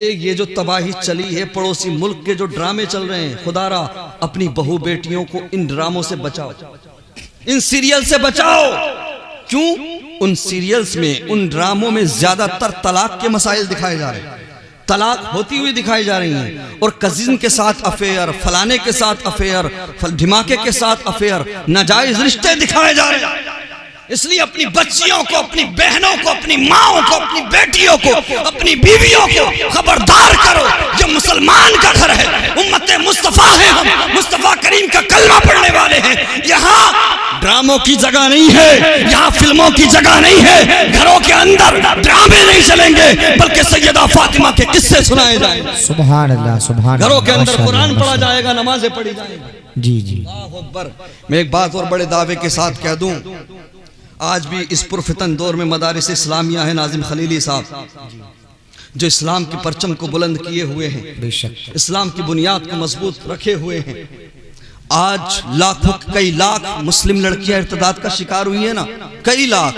ये जो तबाही चली है, पड़ोसी मुल्क के जो ड्रामे चल रहे हैं, खुदारा अपनी बहू बेटियों को इन ड्रामों से बचाओ, इन सीरियल से बचाओ। क्यों? उन सीरियल्स में, उन ड्रामों में ज्यादातर तलाक के मसाइल दिखाए जा रहे हैं, तलाक होती हुई दिखाई जा रही हैं, और कजिन के साथ अफेयर, फलाने के साथ अफेयर, ढिमाके के साथ अफेयर, नाजायज रिश्ते दिखाए जा रहे हैं। इसलिए अपनी बच्चियों को, अपनी बहनों को, अपनी माओं को, अपनी बेटियों को, अपनी बीवियों को खबरदार करो। जो मुसलमान का घर है, उम्मते मुस्तफा है, हम मुस्तफा करीम का कलमा पढ़ने वाले हैं। यहाँ ड्रामों की जगह नहीं है, यहाँ फिल्मों की जगह नहीं है। घरों के अंदर ड्रामे नहीं चलेंगे, बल्कि सैयदा फातिमा के किस्से सुनाए जाएंगे। सुभान अल्लाह, सुभान अल्लाह। घरों के अंदर कुरान पढ़ा जाएगा, नमाजें पढ़ी जाएंगी। जी जी। अल्लाहु अकबर। मैं एक बात और बड़े दावे के साथ कह दूं, आज भी इस पुरफितन दौर में मदारिस इस्लामिया है नाजिम खलीली साहब, जो इस्लाम की परचम को बुलंद किए हुए हैं, बेशक इस्लाम की बुनियाद को मजबूत रखे हुए हैं। आज लाखों, कई लाख मुस्लिम लड़कियां इर्तिदाद का शिकार हुई है ना, कई लाख।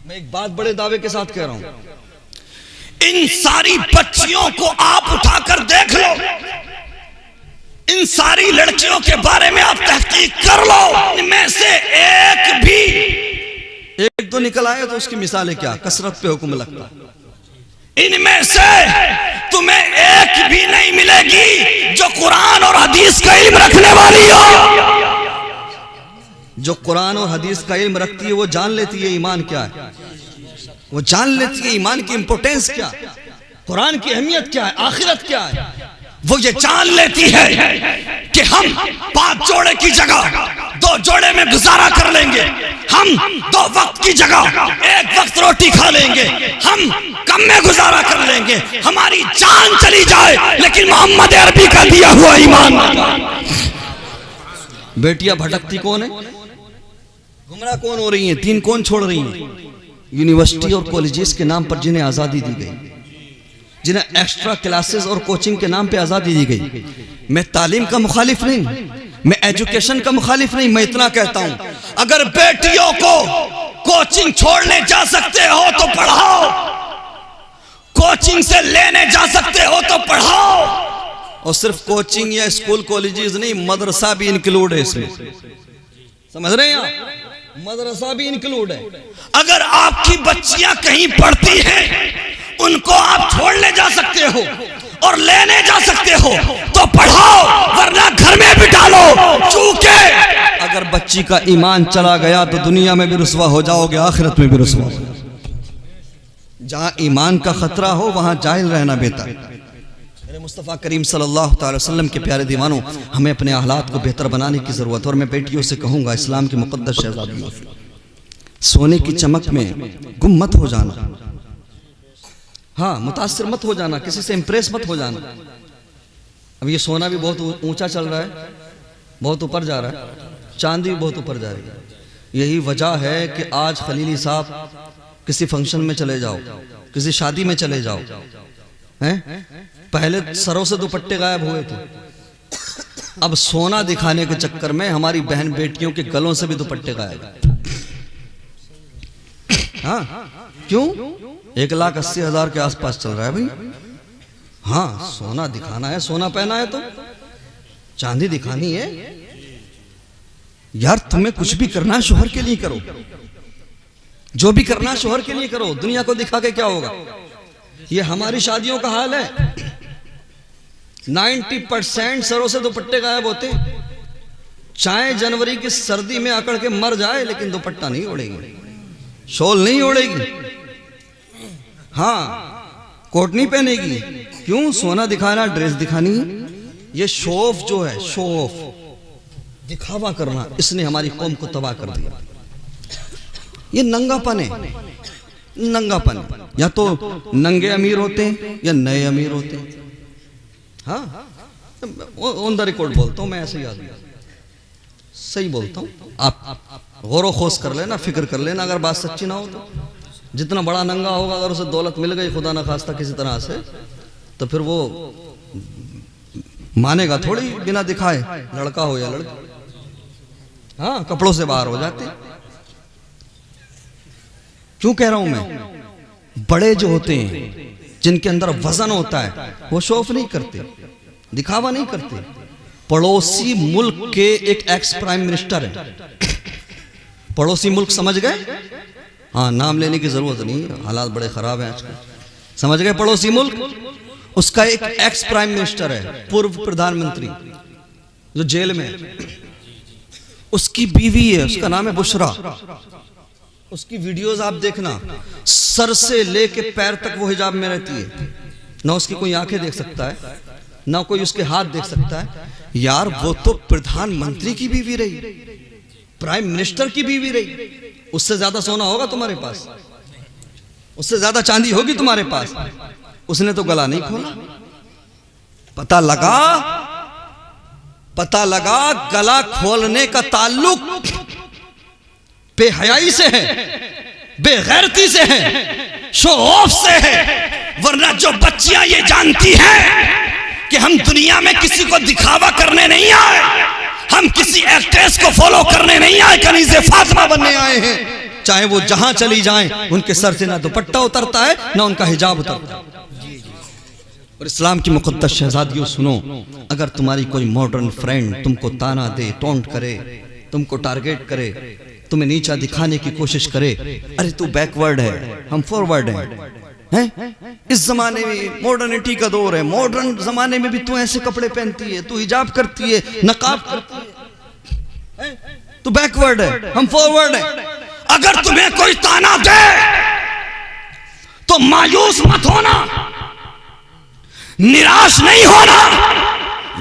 मैं एक बात बड़े दावे के साथ कह रहा हूं, इन सारी बच्चियों को आप उठाकर देख लो, इन सारी लड़कियों के बारे में आप तहकीक कर लो, इनमें से एक दो निकल आए तो उसकी मिसालें क्या, कसरत पे हुक्म लगता। इनमें से तुम्हें एक भी नहीं मिलेगी जो कुरान और हदीस का इल्म रखने वाली हो। जो कुरान और हदीस का इल्म रखती है वो जान लेती है ईमान क्या है, वो जान लेती है ईमान की इंपोर्टेंस क्या, कुरान की अहमियत क्या है, आखिरत क्या है। वो ये जान लेती है कि हम 5 जोड़े की जगह 2 जोड़े में गुजारा कर लेंगे, हम 2 वक्त की जगह 1 वक्त रोटी खा लेंगे, हम कम में गुजारा कर लेंगे, हमारी जान चली जाए लेकिन मोहम्मद अरबी का दिया हुआ ईमान। बेटियां भटकती कौन है, गुमराह कौन हो रही हैं, दीन कौन छोड़ रही हैं? यूनिवर्सिटी और कॉलेजेस के नाम पर जिन्हें आजादी दी गई, जिन्हें एक्स्ट्रा क्लासेस और कोचिंग के नाम पे आजादी दी गई। मैं तालीम का मुखालिफ नहीं, मैं एजुकेशन का मुखालिफ नहीं, मैं इतना कहता हूं, अगर बेटियों को कोचिंग छोड़ने जा सकते हो तो पढ़ाओ, कोचिंग से लेने जा सकते हो तो पढ़ाओ। और सिर्फ कोचिंग या स्कूल कॉलेजेस नहीं, मदरसा भी इंक्लूड है इसमें, समझ रहे हैं आप? मदरसा भी इंक्लूड है। अगर आपकी बच्चियां कहीं पढ़ती हैं, उनको आप छोड़ने जा सकते हो और लेने जा सकते हो तो पढ़ाओ, वरना घर में बिठा लो। चूंकि अगर बच्ची का ईमान चला गया तो दुनिया में भी रुसवा हो जाओगे, आखिरत में भी रुसवा हो जाओगे। जहां ईमान का खतरा हो वहां जाहिल रहना बेहतर। मेरे मुस्तफ़ा करीम सल्लल्लाहु अलैहि वसल्लम के प्यारे दीवानों, हमें अपने हालात को बेहतर बनाने की जरूरत है। और मैं बेटियों से कहूंगा, इस्लाम की मुक़द्दस शहज़ादियों, सोने की चमक में गुम मत हो जाना, हाँ मुतासिर मत हो जाना, किसी से इंप्रेस मत हो जाना। अब ये सोना भी बहुत ऊंचा चल रहा है, बहुत ऊपर जा रहा है, चांदी भी बहुत ऊपर जा रही है। यही वजह है कि आज खलीली साहब किसी फंक्शन में चले जाओ, किसी शादी में चले जाओ, हैं? पहले सरों से दुपट्टे गायब हुए थे, अब सोना दिखाने के चक्कर में हमारी बहन बेटियों के गलों से भी दुपट्टे गायब। हाँ क्यों? 1,80,000 के आसपास चल रहा है भाई। हाँ सोना दिखाना है, सोना पहना है तो चांदी दिखानी है। यार तुम्हें कुछ भी करना है शोहर के लिए करो, जो भी करना है शोहर के लिए करो, दुनिया को दिखा के क्या होगा। ये हमारी शादियों का हाल है, 90% सरों से दुपट्टे गायब होते, चाहे जनवरी की सर्दी में अकड़ के मर जाए लेकिन दुपट्टा नहीं ओढ़ेगी, शॉल नहीं ओढ़ेगी, हाँ कोट नहीं पहनेगी। क्यों? सोना दिखाना, ड्रेस दिखानी। ये शो ऑफ जो है, शो ऑफ, दिखावा करना, इसने हमारी कौम को तबाह कर दिया। ये नंगापन है, नंगापन। या तो नंगे अमीर होते हैं या नए अमीर होते हैं। हाँ ऑन द रिकॉर्ड बोलता हूं मैं, ऐसे ही आदमी सही बोलता हूं। आप गौर खोज कर लेना, फिक्र कर लेना, अगर बात सच्ची ना हो तो। जितना बड़ा नंगा होगा, अगर उसे दौलत मिल गई खुदा ना खास्ता किसी तरह से, तो फिर वो मानेगा थोड़ी बिना दिखाए, लड़का हो या लड़की। हाँ कपड़ों से बाहर हो जाते। क्यों कह रहा हूं मैं? बड़े जो होते हैं जिनके अंदर वजन होता है, वो शो ऑफ नहीं करते, दिखावा नहीं करते। पड़ोसी मुल्क के एक एक्स प्राइम मिनिस्टर है, पड़ोसी मुल्क समझ गए, हाँ नाम लेने की जरूरत नहीं, हालात बड़े खराब हैं आजकल, समझ गए पड़ोसी मुल्क। उसका एक एक्स प्राइम मिनिस्टर है, पूर्व प्रधानमंत्री जो जेल में है, उसकी बीवी है, उसका नाम है बुशरा। उसकी वीडियोस आप देखना, सर से लेके पैर तक वो हिजाब में रहती है, ना उसकी कोई आंखें देख सकता है, ना कोई उसके हाथ देख सकता है। यार वो तो प्रधानमंत्री की बीवी रही, प्राइम मिनिस्टर की बीवी रही, उससे ज्यादा सोना होगा तुम्हारे पास, उससे ज्यादा चांदी होगी तुम्हारे पास। उसने तो गला नहीं खोला। पता लगा गला खोलने का ताल्लुक बेहयाई से है, बेगैरती से है, शो ऑफ से है। वरना जो बच्चियां ये जानती हैं कि हम दुनिया में किसी को दिखावा करने नहीं आए, हम किसी एक्ट्रेस को फॉलो करने नहीं आए, कनीज़े फातिमा बनने आए हैं। चाहे वो जहां चली जाएं, उनके सर से ना दुपट्टा उतरता है ना उनका हिजाब उतरता है। और इस्लाम की मुक़द्दस शहजादियों सुनो, अगर तुम्हारी कोई मॉडर्न फ्रेंड तुमको ताना दे, टोंट करे, तुमको टारगेट करे, तुम्हें नीचा दिखाने की कोशिश करे, अरे तू बैकवर्ड है, हम फॉरवर्ड हैं। इस जमाने में मॉडर्निटी का दौर है, मॉडर्न जमाने में भी तू ऐसे कपड़े पहनती है, तू हिजाब करती है, नकाब करती है, तू बैकवर्ड है, हम फॉरवर्ड हैं। अगर तुम्हें कोई ताना दे तो मायूस मत होना, निराश नहीं होना,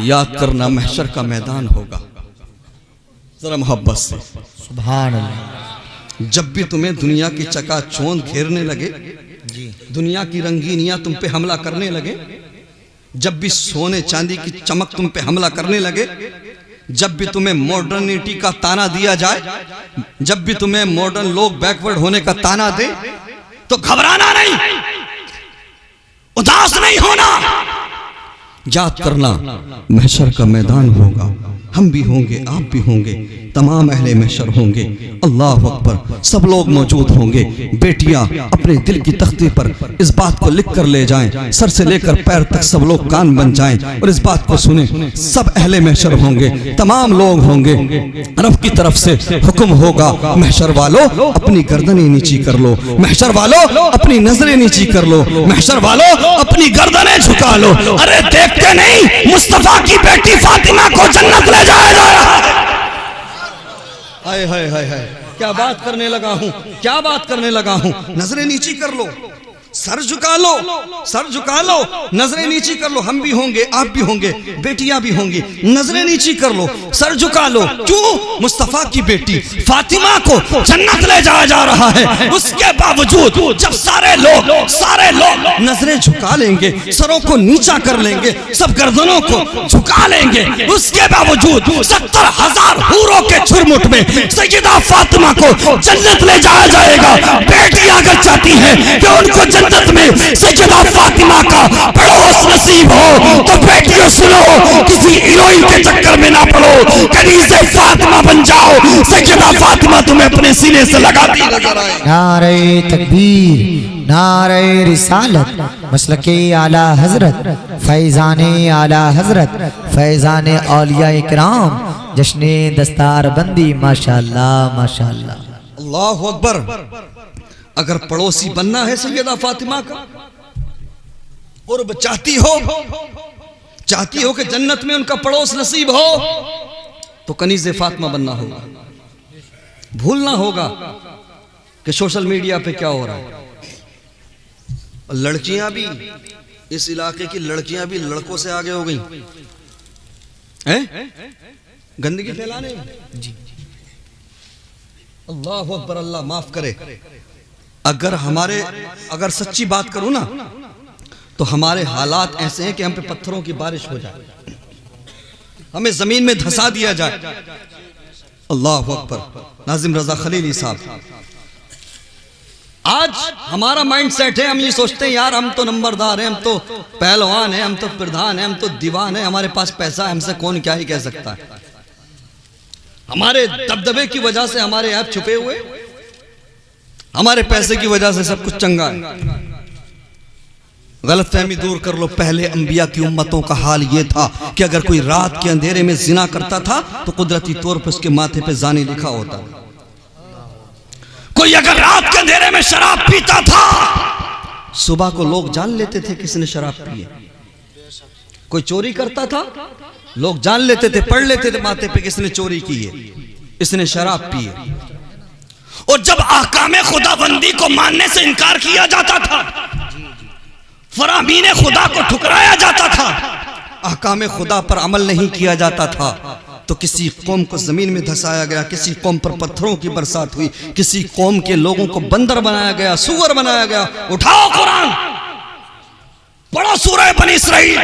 याद करना महशर का मैदान होगा। जरा मोहब्बत से सुभान अल्लाह। जब भी तुम्हें दुनिया की चकाचौंध घेरने लगे, दुनिया की रंगीनियां तुम पे हमला करने लगे, जब भी सोने चांदी की चमक तुम पे हमला करने लगे, जब भी तुम्हें मॉडर्निटी का ताना दिया जाए, जब भी तुम्हें मॉडर्न लोग बैकवर्ड होने का ताना दे, तो घबराना नहीं, उदास नहीं होना, याद करना महशर का मैदान होगा। हम भी होंगे, आप भी होंगे, तमाम अहले महशर होंगे। अल्लाह अकबर, सब लोग मौजूद होंगे। बेटियां अपने दिल की तख्ती पर इस बात को लिख कर ले जाएं, सर से लेकर पैर तक सब लोग कान बन जाएं और इस बात को सुने। सब अहले महशर होंगे, तमाम लोग होंगे। रब की तरफ से हुक्म होगा, महशर वालों अपनी गर्दनें नीची कर लो, महशर वालों अपनी नजरें नीची कर लो, महशर वालों अपनी गर्दनें झुका लो। अरे देखते नहीं, मुस्तफा की बेटी फातिमा को जन्नत ले जाया जा रहा है। हाय हाय हाय हाय, क्या बात करने लगा हूं, क्या बात करने लगा हूं। नजरें नीची कर लो, सर झुका लो, सर झुका लो, नजरें नीची कर लो। हम भी होंगे, आप भी होंगे, बेटियां भी होंगी, नजरें नीची कर लो, सर झुका लो। क्यों? मुस्तफा की बेटी फातिमा को जन्नत ले जाया जा रहा है। उसके बावजूद जब सारे लोग नजरें झुका लेंगे, सरों को नीचा कर लेंगे, सब गर्दनों को झुका लेंगे, उसके बावजूद 70,000 हूरों के झुरमुट में सैयदा फातिमा को जन्नत ले जाया जाएगा। बेटियां अगर चाहती हैं कि उनको जन्नत में सैयदा फातिमा का पड़ोस नसीब हो, तो बेटियों सुनो, किसी हीरोइन के चक्कर में ना पड़ो, कनीज़े फातिमा बन जाओ। सैयदा फातिमा तुम्हें अपने सीने से लगाती नजर आए। नारे तकबीर, नारे रिसालत, मसलके आला हजरत, फैजाने आला हजरत, फैजाने औलिया इकराम, जश्ने दस्तार बंदी, माशाअल्लाह माशाअल्लाह। अल्लाहु अकबर। अगर पड़ोसी बनना है सैयदा फातिमा का, और चाहती हो कि जन्नत में उनका पड़ोस नसीब हो, तो कनीज़े फातिमा बनना होगा। भूलना होगा कि सोशल मीडिया पे क्या हो रहा है। लड़कियां भी, इस इलाके की लड़कियां भी लड़कों से आगे हो गई हैं गंदगी फैलाने में। अल्लाह अकबर, अल्लाह माफ करे। अगर सच्ची बात करूं ना, तो हमारे हालात ऐसे हैं कि हम पे पत्थरों की बारिश हो जाए, हमें जमीन में धंसा दिया जाए। अल्लाह अकबर। नाजिम रजा खलीली साहब, आज हमारा माइंड सेट है, हम ये सोचते हैं यार हम तो नंबरदार हैं, हम तो पहलवान हैं, हम तो प्रधान हैं, हम तो दीवान हैं, हमारे पास पैसा है, हमसे कौन क्या ही कह सकता है। हमारे दबदबे की वजह से हमारे ऐप छुपे हुए, हमारे पैसे की वजह से सब कुछ चंगा है। गलतफहमी दूर कर लो। पहले अंबिया की उम्मतों का हाल ये था कि अगर कोई रात के अंधेरे में जिना करता था तो कुदरती तौर पर उसके माथे पे जानी लिखा होता। कोई अगर रात के अंधेरे में शराब पीता था, सुबह को लोग जान लेते थे किसने शराब पी है। कोई चोरी करता था, लोग जान लेते थे, पढ़ लेते थे माथे पे किसने चोरी की है, इसने शराब पी है। और जब ahकाम खुदाबंदी को मानने से इनकार किया जाता था, फरामीन खुदा को ठुकराया जाता था, ahकाम खुदा पर अमल नहीं किया जाता था, तो किसी कौम को जमीन में धसाया गया, किसी कौम पर पत्थरों की बरसात हुई, किसी कौम के लोगों को बंदर बनाया गया, सुअर बनाया गया। उठाओ कुरान, पढ़ो सूरह बनी इसराइल।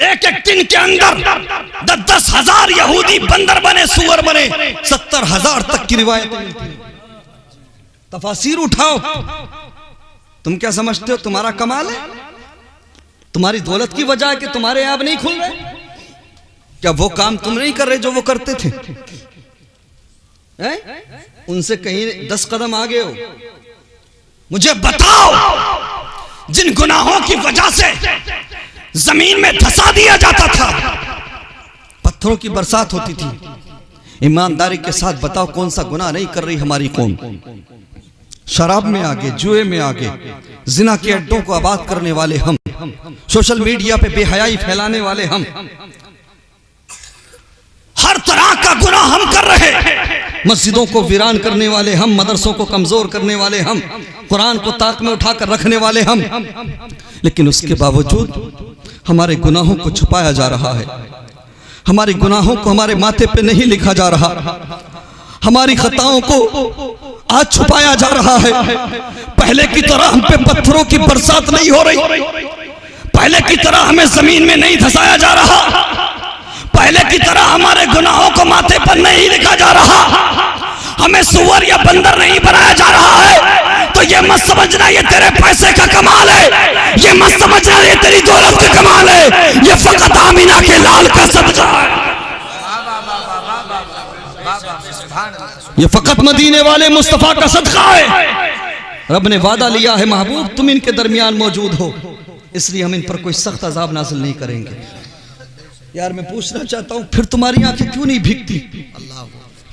एक एक दिन के अंदर 10-10 हजार यहूदी बंदर बने, सुअर बने। 70,000 तक की रिवायतें मिलती हैं। तफासीर उठाओ। तुम क्या समझते हो तुम्हारा कमाल है? तुम्हारी दौलत की वजह है कि तुम्हारे ऐब नहीं खुल रहे? क्या वो काम तुम नहीं कर रहे जो वो करते थे? उनसे कहीं 10 कदम आगे हो। मुझे बताओ, जिन गुनाहों की वजह से जमीन में धसा दिया जाता था, पत्थरों की बरसात होती थी, ईमानदारी के साथ बताओ कौन सा गुनाह नहीं कर रही हमारी कौम? शराब में आगे, जुए में आगे, जिना के अड्डों को आबाद करने वाले हम, सोशल मीडिया पे बेहयाई फैलाने वाले हम, हर तरह का गुनाह हम कर रहे हैं। मस्जिदों को वीरान करने वाले हम, मदरसों को कमजोर करने वाले हम, कुरान को ताक में उठाकर रखने वाले हम। लेकिन उसके बावजूद हमारे गुनाहों को छुपाया जा रहा है। हमारे गुनाहों को हमारे माथे पे नहीं लिखा जा रहा। हमारी खताओं को आज छुपाया जा रहा है। पहले की तरह हम पे पत्थरों की बरसात नहीं हो रही, पहले की तरह हमें जमीन में नहीं धसाया जा रहा, पहले की तरह हमारे गुनाहों को माथे पर नहीं लिखा जा रहा, हमें सुअर या बंदर नहीं बनाया जा रहा है। तो ये मत समझना ये तेरे पैसे का कमाल है, ये मत समझना ये तेरी दौलत का कमाल है, ये फकत आमीना के लाल का सदका है, ये फकत मदीने वाले मुस्तफा का सदका है। रब ने वादा लिया है, महबूब तुम इनके दरमियान मौजूद हो, इसलिए हम इन पर कोई सख्त अजाब नाज़िल नहीं करेंगे। यार मैं पूछना चाहता हूं, फिर तुम्हारी आंखें क्यों नहीं भीगती?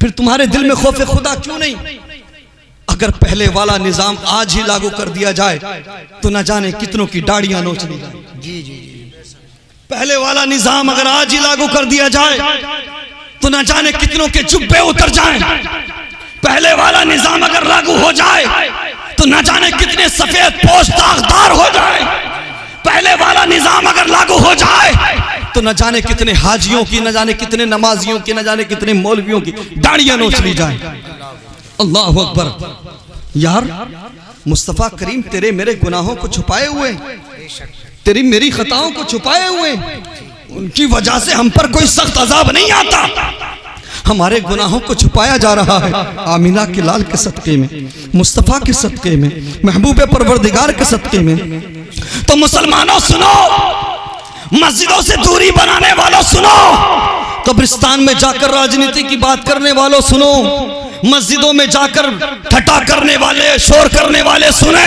फिर तुम्हारे दिल में खौफ खुदा क्यों नहीं? अगर पहले वाला निजाम आज ही लागू कर दिया जाए तो न जाने कितनों की दाढ़ियां नोच ली जाए। जी जी, पहले वाला निजाम अगर आज ही लागू कर दिया जाए तो न जाने कितनों के जुब्बे उतर जाएं। पहले वाला निजाम अगर लागू हो जाए तो न जाने कितने सफेद पोश दागदार हो जाए। पहले वाला निजाम अगर लागू हो जाए तो न जाने कितने हाजियों की, न जाने कितने नमाजियों की, न जाने कितने मौलवियों की दाढ़ियां नोच ली जाए। अल्लाह अकबर। यार मुस्तफा करीम तेरे मेरे गुनाहों को छुपाए हुए, तेरी मेरी खताओं को छुपाए हुए, उनकी वजह से हम पर कोई सख्त अजाब नहीं आता। हमारे गुनाहों को छुपाया जा रहा है आमीना के लाल के सदके में, मुस्तफा के सदके में, महबूब परवरदिगार के सदके में। तो मुसलमानों सुनो, मस्जिदों से दूरी बनाने वालों सुनो, कब्रिस्तान में जाकर राजनीति की बात करने वालों सुनो, मस्जिदों में जाकर ठट्टा करने वाले, शोर करने वाले सुने।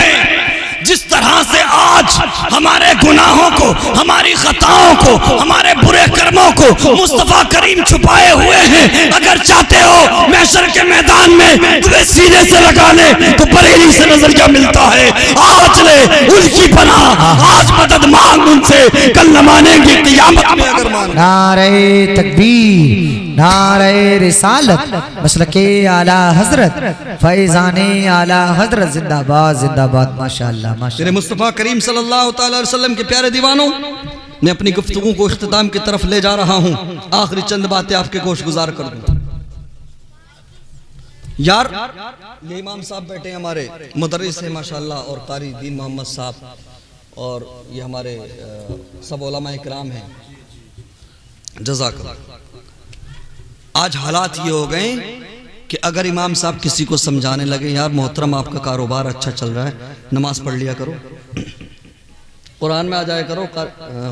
जिस तरह से आज हमारे गुनाहों को, हमारी खताओं को, हमारे बुरे कर्मों को मुस्तफा करीम छुपाए हुए हैं, अगर चाहते हो महशर के मैदान में तुम्हें सीने से लगा ले तो बरेली से नजरिया मिलता है। आज ले उनकी पनाह, आज मदद मांग उनसे, कल न मानेंगे क़यामत में अगर मांग। नारे तकबीर, नारे रिसालत, मसलके आला हजरत, फैजाने आला हजरत, जिंदाबाद जिंदाबाद, माशाअल्लाह माशाअल्लाह। तेरे मुस्तफा करीम सल्लल्लाहु अलैहि वसल्लम के प्यारे दीवानों, मैं अपनी गुफ्तगू को इख्तिताम की तरफ ले जा रहा हूं। आखिरी चंद बातें आपके गोश गुजार कर दूं। यार ये इमाम साहब बैठे हैं हमारे, मुदर्रिस है माशाअल्लाह, और कारी दीन मोहम्मद साहब, और ये हमारे सब उलमा इकराम हैं, जज़ाकल्लाह। आज हालात ये हो गए कि अगर इमाम साहब किसी को समझाने लगे, यार मोहतरम आपका कारोबार अच्छा चल रहा है, नमाज पढ़ लिया करो, कुरान में आ जाया करो,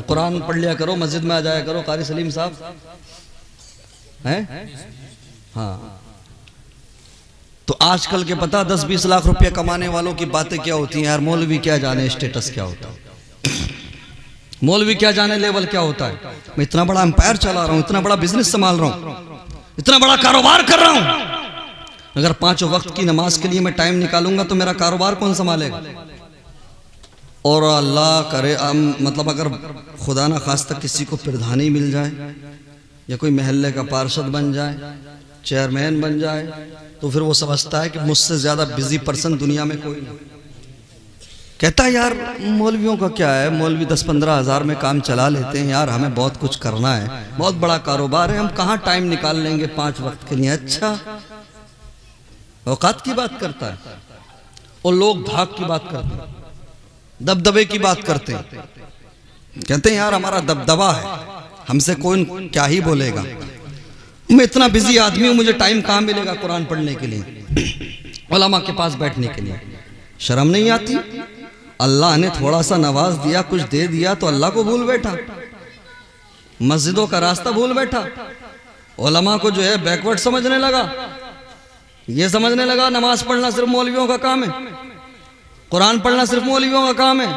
कुरान पढ़ लिया करो, मस्जिद में आ जाया करो, कारी सलीम साहब हैं, हाँ। तो आजकल के पता 10-20 लाख रुपया कमाने वालों की बातें क्या होती हैं यार, मौलवी क्या जाने स्टेटस क्या होता है। मौलवी क्या जाने लेवल क्या होता है। मैं इतना बड़ा एम्पायर चला रहा हूं, इतना बड़ा बिजनेस संभाल रहा हूं, इतना बड़ा कारोबार कर रहा हूं, अगर 5 वक्त की नमाज के लिए मैं टाइम निकालूंगा तो मेरा कारोबार कौन संभालेगा। और अल्लाह करे मतलब अगर खुदा ना खास्ता किसी को प्रधानी मिल जाए या कोई महल्ले का पार्षद बन जाए, चेयरमैन बन जाए, तो फिर वो समझता है कि मुझसे ज्यादा बिजी पर्सन दुनिया में कोई नहीं। कहता है यार मौलवियों का क्या है, मौलवी 10-15 हज़ार में काम चला लेते हैं यार, हमें बहुत कुछ करना है, बहुत बड़ा कारोबार है, हम कहाँ टाइम निकाल लेंगे 5 वक्त के लिए। अच्छा, औकात की बात करता है और लोग धाक की बात करते हैं, दबदबे की बात करते हैं। कहते हैं यार हमारा दबदबा है, हमसे कोई क्या ही बोलेगा, मैं इतना बिजी आदमी हूं, मुझे टाइम कहाँ मिलेगा कुरान पढ़ने के लिए, उलमा के पास बैठने के लिए। शर्म नहीं आती? अल्लाह ने थोड़ा सा नवाज दिया, कुछ दे दिया तो अल्लाह को भूल बैठा, मस्जिदों का रास्ता भूल बैठा, उलमा को जो है बैकवर्ड समझने लगा, ये समझने लगा नमाज पढ़ना सिर्फ मौलवियों का काम है, कुरान पढ़ना सिर्फ मौलवियों का काम है।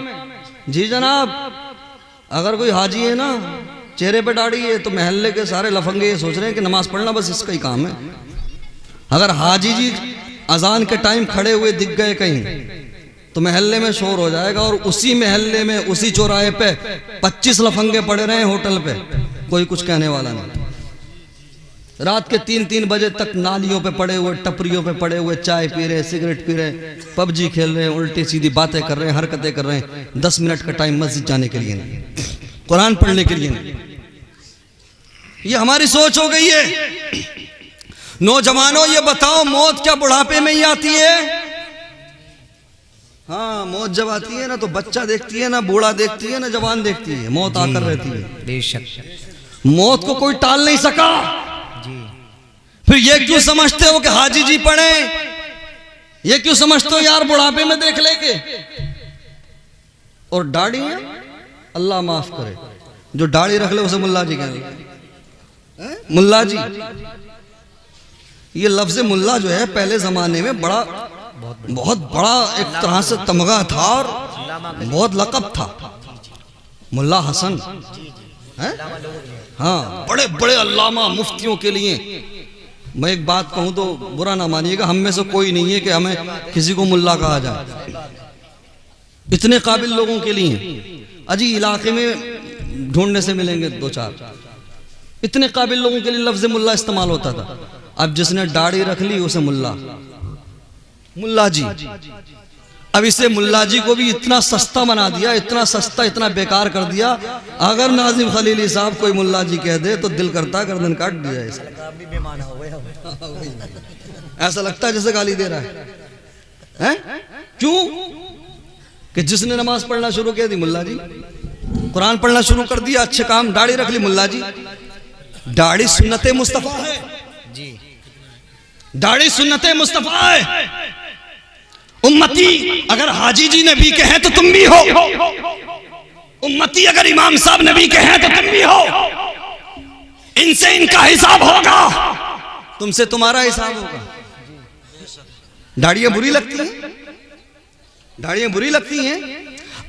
जी जनाब, अगर कोई हाजी है ना, चेहरे पे दाढ़ी है, तो महल्ले के सारे लफंगे ये सोच रहे हैं कि नमाज पढ़ना बस इसका ही काम है। अगर हाजी जी अजान के टाइम खड़े हुए दिख गए कहीं तो महल्ले में शोर हो जाएगा, और उसी महल्ले में उसी चौराहे पे 25 लफंगे पड़े रहे होटल पे, कोई कुछ कहने वाला नहीं। रात के 3-3 बजे तक नालियों पे पड़े हुए, टपरियों पे पड़े हुए, चाय पी रहे, सिगरेट पी रहे, पबजी खेल रहे, उल्टी सीधी बातें कर रहे हैं, हरकतें कर रहे हैं। 10 मिनट का टाइम मस्जिद जाने के लिए नहीं, कुरान पढ़ने के लिए नहीं। ये हमारी सोच हो गई है। नौजवानों ये बताओ, मौत क्या बुढ़ापे में ही आती है? हाँ, मौत जब आती है ना तो बच्चा देखती है ना, बूढ़ा देखती है ना, जवान देखती है, मौत आकर रहती है। बेशक मौत को कोई टाल नहीं सका। जी। फिर ये क्यों समझते हो कि हाजी जी पढ़े, ये क्यों समझते हो यार बुढ़ापे में देख लेके। और दाढ़ी, अल्लाह माफ करे, जो दाढ़ी रख ले उसे मुल्ला जी कहेंगे। मुल्ला जी, ये लफ्ज मुल्ला जो है पहले जमाने में बहुत बड़ा एक तरह से तमगा था और बहुत लक़ब था। मुल्ला हसन है, हाँ, बड़े बड़े अल्लामा मुफ्तियों के लिए। मैं एक बात कहूं तो बुरा ना मानिएगा, हम में से कोई नहीं है कि हमें किसी को मुल्ला कहा जाए। इतने काबिल लोगों के लिए अजी इलाके में ढूंढने से मिलेंगे 2-4, इतने काबिल लोगों के लिए लफ्ज मुल्ला इस्तेमाल होता था। अब जिसने दाढ़ी रख ली उसे मुल्ला, मुल्ला जी। अब इसे मुल्ला जी को भी इतना सस्ता बना दिया, इतना सस्ता, इतना बेकार कर दिया। अगर नाजिम खलीली साहब कोई मुल्ला जी कह दे तो दिल करता गर्दन काट दिया। ऐसा लगता है जैसे गाली दे रहा है? क्यों? कि जिसने नमाज पढ़ना शुरू कर दी मुल्ला जी, कुरान पढ़ना शुरू कर दिया, अच्छे काम, दाढ़ी रख ली मुल्ला जी। दाढ़ी सुन्नते मुस्तफा है जी, दाढ़ी सुन्नते मुस्तफा है। उम्मती अगर हाजी जी नबी के हैं तो तुम भी हो, उम्मती अगर इमाम साहब नबी के हैं तो तुम भी हो। इनसे इनका हिसाब होगा, तुमसे तुम्हारा हिसाब होगा। दाढ़ियां बुरी लगती हैं, दाढ़ियां बुरी लगती हैं।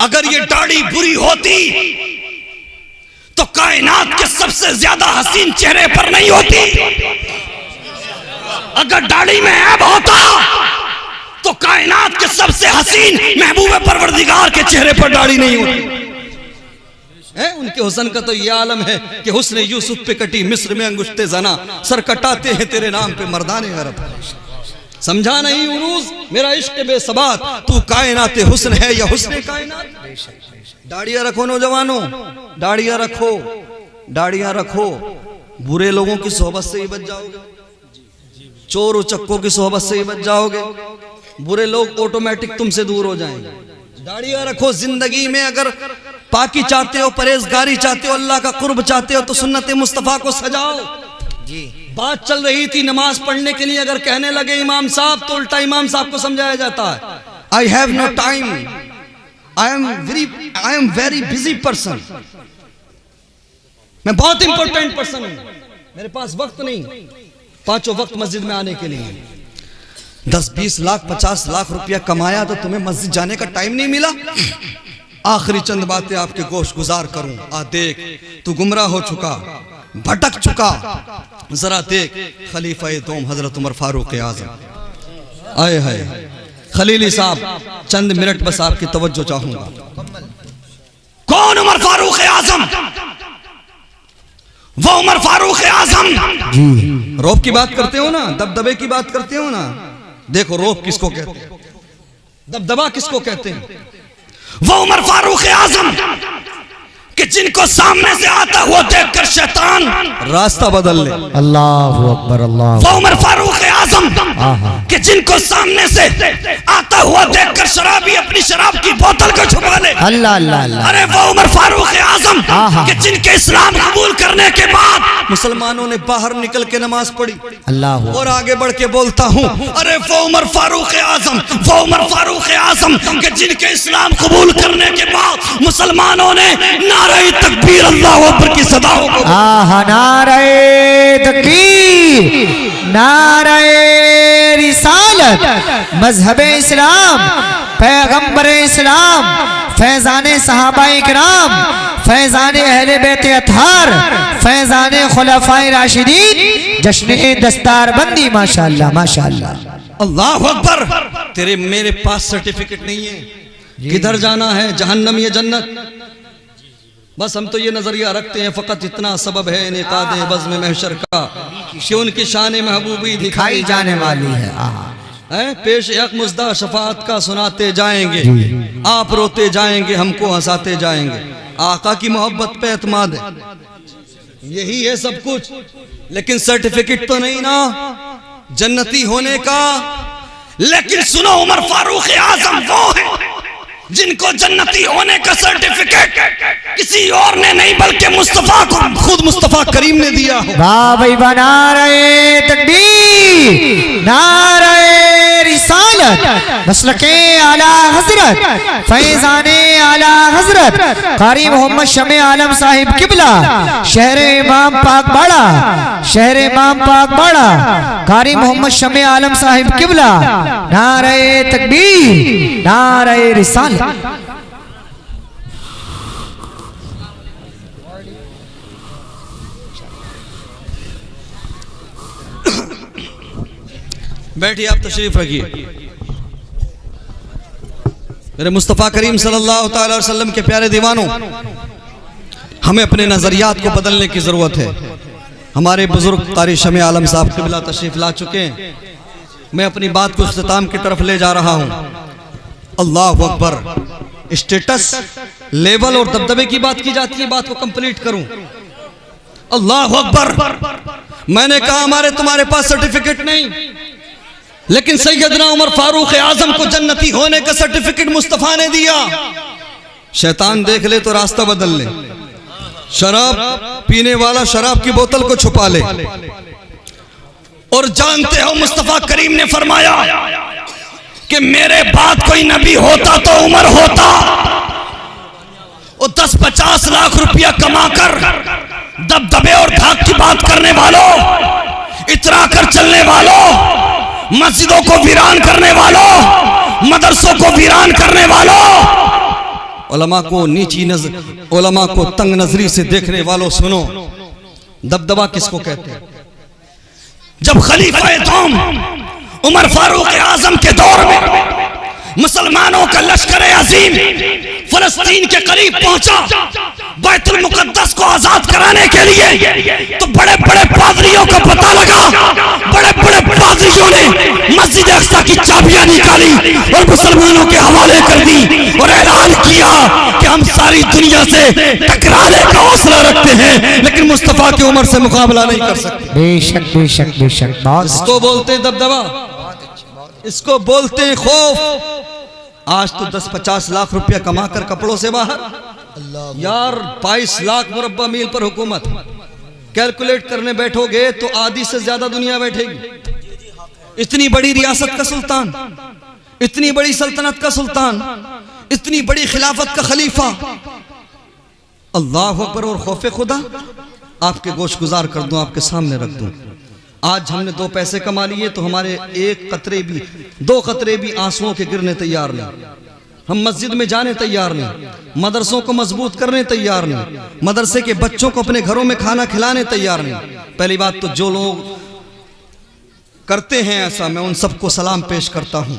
अगर ये दाढ़ी बुरी होती तो कायनात के सबसे ज्यादा हसीन चेहरे पर नहीं होती। अगर दाढ़ी में ऐब होता तो कायनात के सबसे हसीन महबूब परवरदिगार के चेहरे पर दाढ़ी नहीं होती है। उनके हुस्न का तो ये आलम है कि हुस्न यूसुफ पे कटी मिस्र में अंगुश्ते जना, सर कटाते हैं तेरे नाम पे मर्दाने अरब। समझा नहीं उरूज मेरा इश्क बेसबात, तू कायनात हुस्न है या हुस्न कायनात। दाढ़ियां रखो नौजवानों, दाढ़ियां रखो, दाढ़ियां रखो। बुरे लोगों की सोहबत से ही बच जाओगे, चोर उचक्कों की सोहबत से ही बच जाओगे। बुरे लोग ऑटोमेटिक तुमसे दूर हो जाएंगे। दाढ़ियां रखो। जिंदगी में अगर पाकी चाहते हो, परहेजगारी चाहते हो, अल्लाह का कुर्ब चाहते हो तो सुन्नत मुस्तफा को सजाओ जी। बात चल रही थी नमाज पढ़ने के लिए, अगर कहने लगे इमाम साहब तो उल्टा इमाम साहब को समझाया जाता है, I have no time, I am very busy person, मैं बहुत इंपॉर्टेंट पर्सन हूं, मेरे पास वक्त नहीं 5 वक्त मस्जिद में आने के लिए। 10-20 लाख 50 लाख रुपया कमाया तो तुम्हें मस्जिद जाने का टाइम नहीं मिला? आखिरी चंद बातें आपके गोश गुजार करूं। आ देख, तू गुमराह हो चुका, भटक चुका, जरा देख खलीफा दोम हजरत उमर फारूक आजम। आए हाय खलीली साहब, चंद मिनट बस आपकी तवज्जो चाहूंगा। कौन उमर फारूक आजम? वो उमर फारूक आजम जी। रौब की बात करते हो ना, दबदबे की बात करते हो ना, देखो रौब किसको कहते हैं, दबदबा किसको कहते हैं? वो उमर फारूक आजम कि जिनको सामने से आता हुआ देखकर शैतान रास्ता बदल ले। अल्लाहु अकबर, अल्लाह। वो उमर फारूक आजम कि जिनको सामने से आता हुआ देखकर शराबी अपनी शराब की बोतल को छुपा ले। अल्लाह अल्लाह अल्लाह। अरे वो उमर फारूक आजम कि जिनके इस्लाम कबूल करने के बाद मुसलमानों ने बाहर निकल के नमाज पढ़ी। अल्लाह। और आगे बढ़ के बोलता हूँ, अरे वो उमर फारूक आजम, वो उमर फारूक आजम कि जिनके इस्लाम कबूल करने के बाद मुसलमानों ने नारे तकबीर अल्लाह अकबर की सदाओं को नारे तकबीर, नारे रिसालत, मजहबे इस्लाम, पैगंबर इस्लाम, फैजाने सहाबाए किराम, फैजाने अहले बैत अतहार, फैजाने खुलफाए राशिदीन, जश्न दस्तारबंदी। माशाअल्लाह माशाअल्लाह। अल्लाह अकबर। तेरे मेरे पास सर्टिफिकेट नहीं है, किधर जाना है, जहन्नम या जन्नत? बस हम तो ये नजरिया रखते हैं, फकत इतना सबब है निकाद बज़्म महशर का कि उनकी शान महबूबी दिखाई जाने वाली है। पेश एक मुज्दा शफाअत का सुनाते जाएंगे, आप रोते जाएंगे, हमको हंसाते जाएंगे। आका की मोहब्बत पे एतमाद है, यही है सब कुछ। लेकिन सर्टिफिकेट तो नहीं ना जन्नती होने का। लेकिन सुनो, उमर फारूक आजम वो है जिनको जन्नती होने का सर्टिफिकेट किसी और ने नहीं बल्कि मुस्तफा को खुद मुस्तफा करीम ने दिया हो। वाह भाई, बना रहे तकबीर, नारे रिसालत, मसलके आला हजरत, फैजाने आला हजरत कारी मोहम्मद शमे आलम साहिब किबला, शहर इमाम पाक बाड़ा, शहर इमाम पाक बाड़ा, कारी मोहम्मद शमे आलम साहिब किबला। नारे तकबीर, नारे रिसालत। बैठिए, आप तशरीफ रखिए। मेरे मुस्तफ़ा करीम सल्लल्लाहु अलैहि वसल्लम के प्यारे दीवानों, हमें अपने नजरियात को बदलने की जरूरत है। हमारे बुजुर्ग कारी शमे आलम साहब क़िबला तशरीफ ला चुके हैं। मैं अपनी बात को इख्तिताम की तरफ ले जा रहा हूँ। अल्लाह अकबर। स्टेटस, लेवल और दबदबे की बात की जाती है, बात को कंप्लीट करूं। अल्लाह अकबर। मैंने कहा हमारे तुम्हारे पास सर्टिफिकेट नहीं, लेकिन सैयदना उमर फारूक आजम को जन्नती होने का सर्टिफिकेट मुस्तफा ने दिया। शैतान देख ले तो रास्ता बदल ले। शराब पीने वाला शराब की बोतल को छुपा ले। और जानते हो मुस्तफा करीम ने फरमाया कि मेरे बाद कोई नबी होता तो उमर होता। और 10-50 लाख रुपया कमाकर दबदबे और धाक की बात करने वालों, इतरा कर चलने वालों, मस्जिदों को वीरान करने वालों, मदरसों को वीरान करने वालों, उलमा को नीची नजर, उलमा को तंग नजरी से देखने वालों, सुनो दबदबा किसको कहते हैं? जब खलीफा दोम उमर फारूक आजम के दौर में मुसलमानों का लश्कर अजीम फलस्तीन के करीब पहुंचा बैतुल मुकद्दस को आजाद कराने के लिए, तो बड़े बड़े पादरियों का पता लगा। बड़े बड़े पादरियों ने मस्जिद अक्सा की चाबियां निकाली और मुसलमानों के हवाले कर दी और ऐलान किया कि हम सारी दुनिया से टकराने का हौसला रखते हैं, लेकिन मुस्तफा की उमर से मुकाबला नहीं कर सकते। बेशक बेशक बेशक। इसको बोलते दबदबा, इसको बोलते खौफ। आज तो 10-50 लाख रुपया कमाकर कपड़ों से बाहर, यार 22 लाख मुरब्बा मील पर हुकूमत। कैलकुलेट करने बैठोगे तो आधी से ज्यादा दुनिया बैठेगी। इतनी बड़ी रियासत का सुल्तान, इतनी बड़ी सल्तनत का सुल्तान, इतनी बड़ी खिलाफत का खलीफा। अल्लाह अकबर। और खौफे खुदा आपके गोश गुजार कर दूं, आपके सामने रख दूं। आज हमने 2 पैसे कमा लिए तो हमारे 1 कतरे भी, 2 कतरे भी आंसुओं के गिरने तैयार नहीं। हम मस्जिद में जाने तैयार नहीं, मदरसों को मजबूत करने तैयार नहीं, मदरसे के बच्चों को अपने घरों में खाना खिलाने तैयार नहीं। पहली बात तो जो लोग करते हैं ऐसा, मैं उन सबको सलाम पेश करता हूँ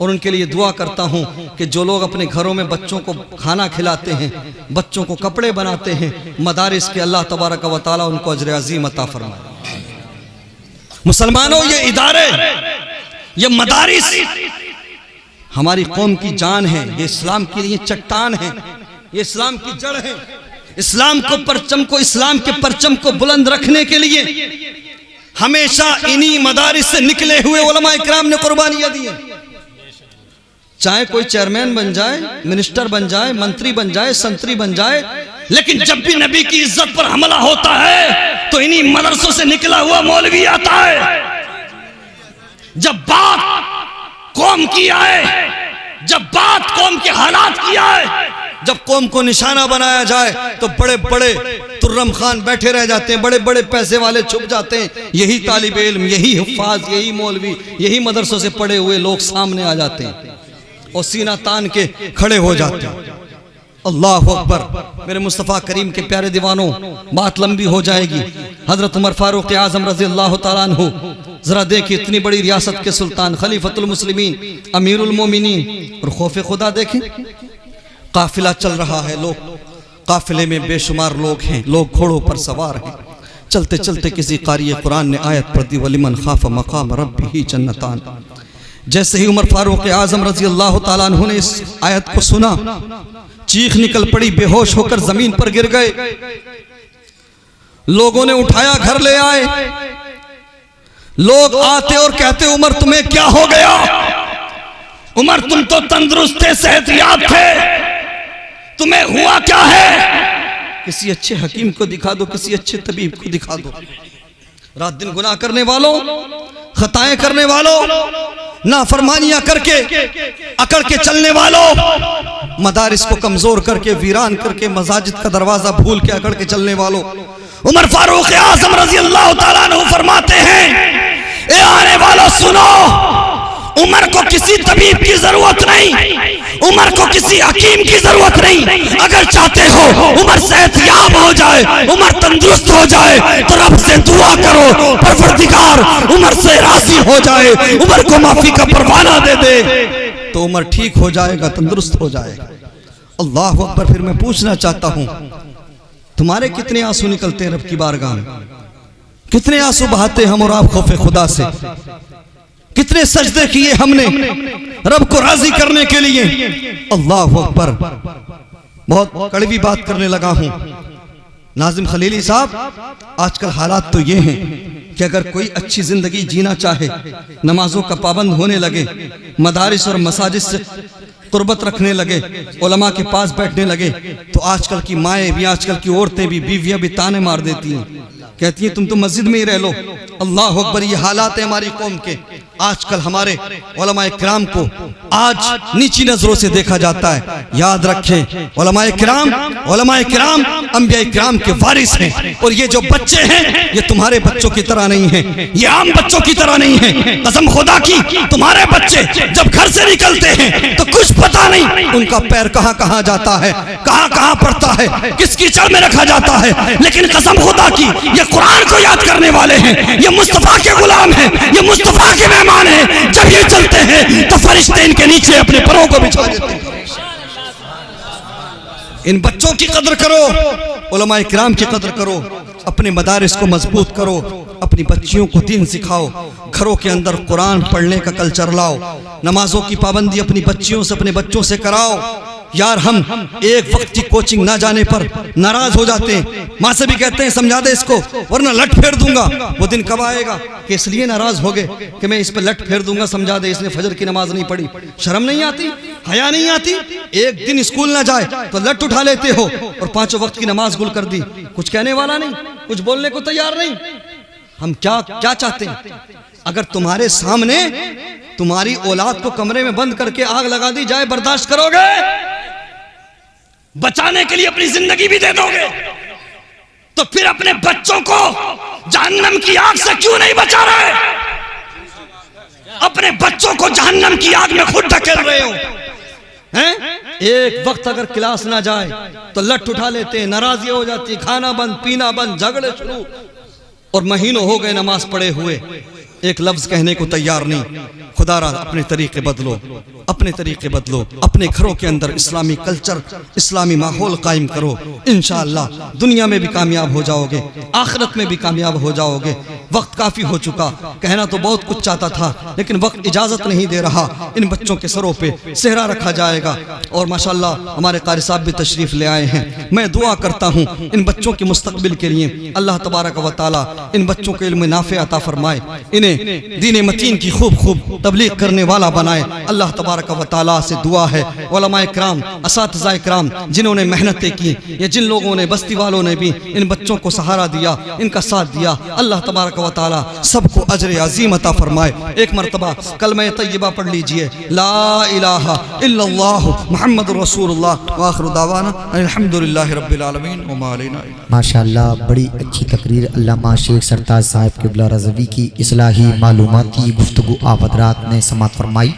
और उनके लिए दुआ करता हूँ कि जो लोग अपने घरों में बच्चों को खाना खिलाते हैं, बच्चों को कपड़े बनाते हैं, मदारिस के अल्लाह तबारक व तआला उनको अजर अजीम अता फरमाए। मुसलमानों, ये इदारे, ये मदारिस हमारी कौम की जान है, ये इस्लाम के लिए चट्टान है, ये इस्लाम की जड़ है। इस्लाम को इस्लाम के परचम को बुलंद रखने के लिए हमेशा इन्हीं मदारिस से निकले हुए उलमा इकराम ने कुर्बानियां दी हैं। चाहे कोई चेयरमैन बन जाए, मिनिस्टर बन जाए, मंत्री बन जाए, संतरी बन जाए, लेकिन जब भी नबी की इज्जत पर हमला होता है तो इन्हीं मदरसों से निकला हुआ मौलवी आता है। जब बात कौम की आए, जब बात कौम के हालात की आए, जब कौम को निशाना बनाया जाए तो बड़े बड़े तुर्रम खान बैठे रह जाते हैं, बड़े बड़े पैसे वाले छुप जाते हैं। यही तालिब इल्म, यही हुफ्फाज, यही मौलवी, यही मदरसों से पढ़े हुए लोग सामने आ जाते हैं और सीना तान के खड़े हो जाते हैं। अल्लाह अकबर। मेरे मुस्तफ़ा करीम के प्यारे दीवानों, बात लंबी हो जाएगी। हजरत उमर फारूक आज़म रज़ी अल्लाह तआला अन्हु, जरा देखिए, इतनी बड़ी रियासत के सुल्तान, खलीफतुल मुस्लिमीन, अमीरुल मोमिनीन, और खौफ खुदा देखें। काफिला चल रहा है, लोग काफिले में बेशुमार लोग हैं, लोग घोड़ों पर सवार हैं। चलते चलते किसी कारी कुरान ने आयत पढ़ दी, वलिमन खाफ मकाम रब्बिही जन्नतान। जैसे ही उमर फारूक आज़म रज़ी अल्लाह तआला अन्हु ने इस आयत को सुना, चीख निकल पड़ी, बेहोश होकर जमीन पर गिर गए। लोगों ने उठाया, घर ले आए। लोग आते और कहते, उमर तुम्हें क्या हो गया? उमर तुम तो तंदुरुस्त थे, सेहतयाब थे, तुम्हें हुआ क्या है? किसी अच्छे हकीम को दिखा दो, किसी अच्छे तबीब को दिखा दो। रात दिन गुनाह करने वालों, खताएं करने वालों, नाफरमानियां करके अकड़ के चलने वालों, मदारिस को कमजोर करके, वीरान करके, मसाजिद का दरवाजा भूल के अकड़ के चलने वालों, उमर फारूक आज़म रज़ी अल्लाह तआला अन्हु फरमाते हैं, ए आने वालों सुनो, उमर को किसी तबीब की जरूरत नहीं, उमर को किसी हकीम की जरूरत नहीं। अगर चाहते हो उमर सेहतयाब हो जाए, उमर तंदुरुस्त हो जाए, तो रब से दुआ करो, परवरदिगार उमर से राजी हो जाए, उमर को माफी का परवाना दे दे, तो उमर ठीक हो जाएगा, तंदुरुस्त हो जाएगा। अल्लाह अकबर। फिर मैं पूछना चाहता हूं, तुम्हारे कितने आंसू निकलते हैं रब की बारगाह में? कितने आंसू बहाते हम और आप खौफे खुदा से? कितने सजदे किए हमने रब को राजी करने के लिए? अल्लाह अकबर। बहुत कड़वी बात करने लगा हूं। नाजिम खलीली साहब, आजकल हालात तो ये हैं कि अगर कोई अच्छी जिंदगी जीना चाहे, नमाजों का पाबंद होने लगे, मदारिस और मसाजिद से कुर्बत रखने लगे, उलमा के पास बैठने लगे, तो आजकल की माएँ भी, आजकल की औरतें भी, बीवियां भी ताने मार देती हैं, कहती हैं तुम तो मस्जिद में ही रह लो। अल्लाह अकबर। ये हालात है हमारी कौम के। आजकल हमारे उलमाए किराम को आज नीची नजरों से देखा जाता है। याद रखें, उलमाए किराम अंबिया किराम के वारिस हैं, और ये जो बच्चे हैं ये तुम्हारे बच्चों की तरह नहीं हैं, ये आम बच्चों की तरह नहीं हैं। कसम खुदा की, तुम्हारे बच्चे जब घर से निकलते हैं तो कुछ पता नहीं उनका पैर कहां कहां जाता है, कहां कहां पड़ता है, किसकी चल में रखा जाता है, लेकिन कसम खुदा की ये कुरान को याद करने वाले हैं, ये मुस्तफा के गुलाम हैं, ये मुस्तफा के मेहमान हैं। जब ये चलते हैं तो फरिश्ते इनके नीचे अपने पैरों को बिछा देते हैं। इन बच्चों की कदर करो, उलमाए किराम की कदर करो, अपने मदारिस को मजबूत करो, अपनी बच्चियों को दीन सिखाओ, घरों के अंदर कुरान पढ़ने का कल्चर लाओ, नमाजों की पाबंदी अपनी बच्चियों से, अपने बच्चों से कराओ। यार हम एक वक्त की कोचिंग ना जाने पर नाराज हो जाते हैं, माँ से भी कहते हैं समझा दे इसको वरना लट फेर दूंगा। वो दिन कब आएगा कि इसलिए नाराज हो गए कि मैं इस पर लट फेर दूंगा, समझा दे इसने फजर की नमाज नहीं पढ़ी। शर्म नहीं आती, हया नहीं आती? एक दिन स्कूल ना जाए तो लट उठा लेते हो और 5 वक्त की नमाज गुल कर दी। कुछ कहने वाला नहीं, कुछ बोलने को तैयार नहीं। हम क्या क्या चाहते हैं? अगर तुम्हारे सामने तुम्हारी औलाद को कमरे में बंद करके आग लगा दी जाए, बर्दाश्त करोगे? बचाने के लिए अपनी जिंदगी भी दे दोगे? तो फिर अपने बच्चों को जहन्नम की आग से क्यों नहीं बचा रहे? अपने बच्चों को जहन्नम की आग में खुद ढकेल रहे हो। हैं? एक वक्त अगर क्लास ना जाए तो लट उठा लेते, नाराजगी हो जाती, खाना बंद, पीना बंद, झगड़े शुरू, और महीनों हो गए नमाज पढ़े हुए, एक लफ्ज कहने को तैयार नहीं। खुदारा अपने तरीके बदलो, अपने तरीके बदलो, अपने घरों के अंदर इस्लामी कल्चर, इस्लामी माहौल कायम करो। इंशाअल्लाह दुनिया में भी कामयाब हो जाओगे, आखिरत में भी कामयाब हो जाओगे। वक्त काफी हो चुका, कहना तो बहुत कुछ चाहता था, लेकिन वक्त इजाजत नहीं दे रहा। इन बच्चों के सरों पे सेहरा रखा जाएगा, और माशाअल्लाह हमारे कारी साहब भी तशरीफ ले आए हैं। मैं दुआ करता हूँ इन बच्चों के मुस्तकबिल के लिए, अल्लाह तबारक व तआला इन बच्चों को इल्म नाफे अता फरमाए, इन्हें दीन मतीन की खूब खूब तबलीग करने वाला बनाए। अल्लाह तबारक व तआला से दुआ है उलमाए किराम, असातिज़ाए किराम जिन्होंने मेहनतें की, या जिन लोगों ने, बस्ती वालों ने भी इन बच्चों को सहारा दिया, इनका साथ दिया, अल्लाह तबारक व तआला सबको अजर अज़ीम अता फरमाए। एक मरतबा कलमा तय्यबा पढ़ लीजिए, ला इलाहा इल्लल्लाह मुहम्मदुर रसूलुल्लाह व आखिरु दावाना अल्हम्दुलिल्लाहि रब्बिल आलमीन व मा अलैना इल्ला। माशाअल्लाह, बड़ी अच्छी तकरीर अल्लामा शेख सरताज साहब क़िबला रज़वी की इस्लाही मालूमाती गुफ्तगू आप हज़रात ने समाअत फरमाई।